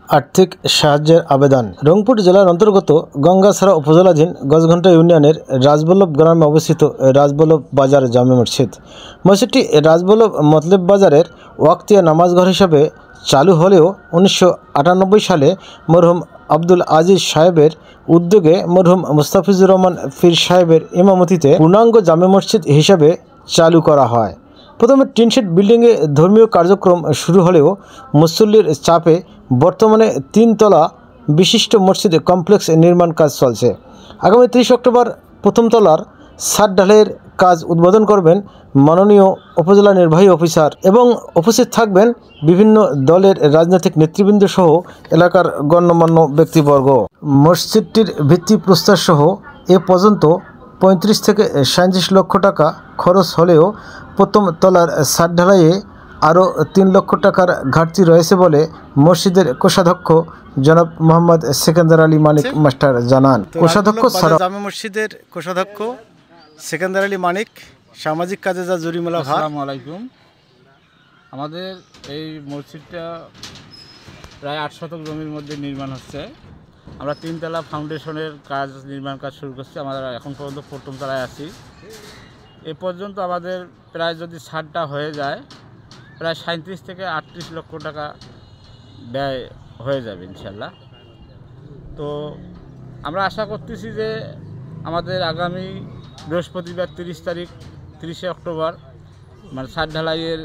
आर्थिक साहाय्যের आवेदन। रंगपुर जिलार अंतर्गत गंगाछड़ा उपजेलाधीन गजघंटा यूनियनेर राजबल्लभ ग्रामे अवस्थित राजबल्लभ बाजार जामे मस्जिद। मस्जिदटी राजबल्लभ मतलेब बाजारेर ওয়াক্তিয়া नामाज घर हिसाबे चालू हलेও 1998 साले मरहुम আব্দুল আজিজ साहेबेर उद्योगे मरहुम मुस्ताफिजुर रहमान पीर साहेबेर इमामतीते पूर्णांग जामे मस्जिद हिसाबे चालू करा हय। प्रथमे टिनशेड बिल्डिंगे धर्मीय कार्यक्रम शुरू हलेও मुसल्लिर चापे बर्तमाने 3 तला विशिष्ट मस्जिद कमप्लेक्स निर्माण काज चलছে। आगामी 30 अक्टोबर प्रथम तलार ছাদ ঢালাইয়ের কাজ উদ্বোধন করবেন মাননীয় উপজেলা নির্বাহী অফিসার এবং উপস্থিত থাকবেন বিভিন্ন দলের রাজনৈতিক নেতৃবৃন্দ সহ এলাকার গণ্যমান্য ব্যক্তিবর্গ। মসজিদটির ভিত্তিপ্রস্তর সহ এ পর্যন্ত 35 থেকে 37 লক্ষ টাকা খরচ হলেও প্রথম তলার ছাদ ঢালাইয়ে আরও 3 লক্ষ টাকার ঘাটতি রয়েছে বলে মসজিদের কোষাধ্যক্ষ জনাব মোহাম্মদ সেকেন্দার আলী মানিক মাস্টার জানান। কোষাধ্যক্ষ জামে মসজিদের কোষাধ্যক্ষ সেকেন্দার আলী মানিক সামাজিক কাজে যা জরিমালা। আসসালামু আলাইকুম। আমাদের এই মসজিদটা প্রায় 8 শতক জমির মধ্যে নির্মাণ হচ্ছে। আমরা 3 তলা ফাউন্ডেশনের কাজ নির্মাণ কাজ শুরু করছি। আমরা এখন পর্যন্ত প্রথম তলায় আছি। এ পর্যন্ত আমাদের প্রায় যদি ছাদটা হয়ে যায় প্রায় 37 থেকে 38 লক্ষ টাকা ব্যয় হয়ে যাবে ইনশাল্লাহ। তো আমরা আশা করতেছি যে আমাদের আগামী বৃহস্পতিবার 30 অক্টোবর মানে ছাদ ঢালাইয়ের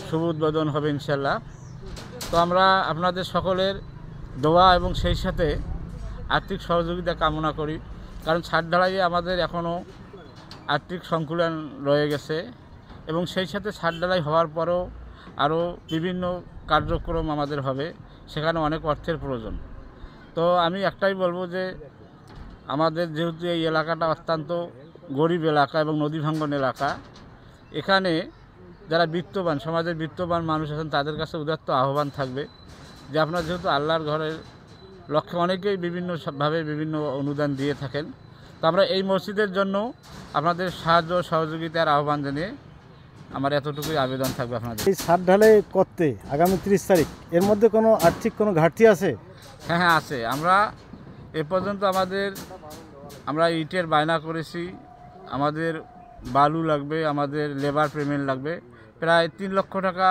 শুভ উদ্বোধন হবে ইনশাল্লাহ। তো আমরা আপনাদের সকলের দোয়া এবং সেই সাথে আর্থিক সহযোগিতা কামনা করি, কারণ ছাদ ঢালাইয়ে আমাদের এখনও আর্থিক সংকুলন রয়ে গেছে এবং সেই সাথে ছাদ ঢালাই হওয়ার পরও আরও বিভিন্ন কার্যক্রম আমাদের হবে, সেখানে অনেক অর্থের প্রয়োজন। তো আমি একটাই বলবো যে আমাদের যেহেতু এই এলাকাটা অত্যন্ত গরিব এলাকা এবং নদী ভাঙ্গন এলাকা, এখানে যারা বিত্তবান সমাজের বিত্তবান মানুষ আছেন তাদের কাছে উদাত্ত আহ্বান থাকবে যে আপনারা যেহেতু আল্লাহর ঘরের লক্ষ্যে অনেকেই বিভিন্নভাবে বিভিন্ন অনুদান দিয়ে থাকেন, তো আমরা এই মসজিদের জন্য আপনাদের সাহায্য সহযোগিতার আহ্বান জানিয়ে আমার এতটুকুই আবেদন থাকবে আপনাদের। এই ছাদ ঢালাই করতে আগামী 30 তারিখ এর মধ্যে কোনো আর্থিক কোনো ঘাটতি আছে? হ্যাঁ আছে। আমরা এ পর্যন্ত আমরা ইটের বায়না করেছি, আমাদের বালু লাগবে, আমাদের লেবার পেমেন্ট লাগবে প্রায় 3 লক্ষ টাকা।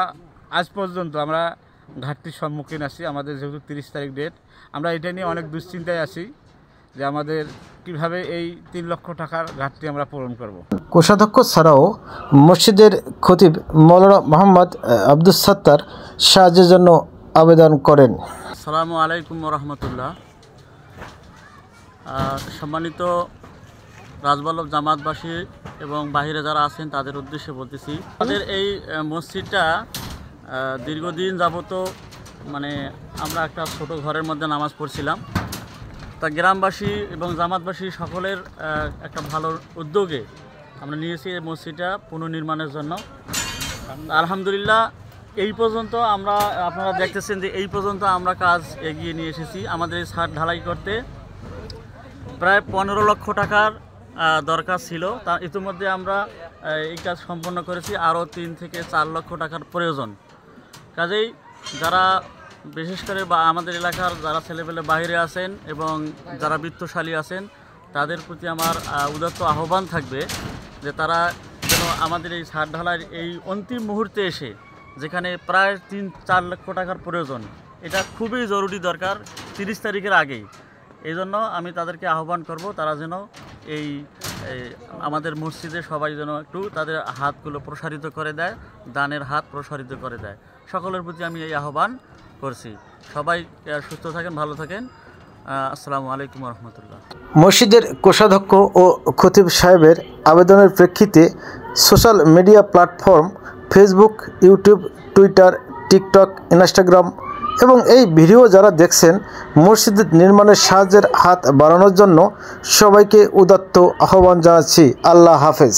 আজ পর্যন্ত আমরা ঘাটতির সম্মুখীন আছি। আমাদের যেহেতু 30 তারিখ ডেট, আমরা এটা নিয়ে অনেক দুশ্চিন্তায় আছি যে আমাদের কিভাবে এই 3 লক্ষ টাকার ঘাটতি আমরা পূরণ করব। কোষাধ্যক্ষ ছাড়াও মসজিদের খতিব মৌলানা মোহাম্মদ আব্দুস সাত্তার সাহায্যের জন্য আবেদন করেন। আসসালামু আলাইকুম রহমতুল্লাহ। সম্মানিত রাজবল্লভ জামাতবাসী এবং বাহিরে যারা আছেন তাদের উদ্দেশ্যে বলতেছি, আমাদের এই মসজিদটা দীর্ঘদিন যাবত আমরা একটা ছোট ঘরের মধ্যে নামাজ পড়ছিলাম। তা গ্রামবাসী এবং জামাতবাসী সকলের একটা ভালো উদ্যোগে আমরা নিয়েছি এই মসজিদটা পুনর্নির্মাণের জন্য। আলহামদুলিল্লাহ এই পর্যন্ত আপনারা দেখতেছেন যে এই পর্যন্ত আমরা কাজ এগিয়ে নিয়ে এসেছি। আমাদের এই ছাদ ঢালাই করতে প্রায় 15 লক্ষ টাকার দরকার ছিল, তা ইতিমধ্যে আমরা এই কাজ সম্পন্ন করেছি। আরও 3 থেকে 4 লক্ষ টাকার প্রয়োজন। কাজেই যারা বিশেষ করে আমাদের এলাকার যারা ছেলেপেলে বাইরে আছেন এবং যারা বিত্তশালী আছেন তাদের প্রতি আমার উদাত্ত আহ্বান থাকবে যে তারা যেন আমাদের এই ছাদ ঢালাইয়ের এই অন্তিম মুহূর্তে এসে, যেখানে প্রায় 3-4 লক্ষ টাকার প্রয়োজন, এটা খুবই জরুরি দরকার 30 তারিখের আগেই। এই জন্য আমি তাদেরকে আহ্বান করব তারা যেন এই আমাদের মসজিদে সবাই যেন একটু তাদের হাতগুলো প্রসারিত করে দেয়, দানের হাত প্রসারিত করে দেয়। সকলের প্রতি আমি এই আহ্বান করছি। সবাই সুস্থ থাকেন, ভালো থাকেন। আসসালামু আলাইকুম রহমতুল্লাহ। মসজিদের কোষাধ্যক্ষ ও খতিব সাহেবের আবেদনের প্রেক্ষিতে social media platform Facebook, YouTube, Twitter, TikTok, Instagram এবং এই ভিডিও যারা দেখছেন মসজিদ নির্মাণের সাহায্যের হাত বাড়ানোর জন্য সবাইকে উদাত্ত আহ্বান জানাচ্ছি। আল্লাহ হাফেজ।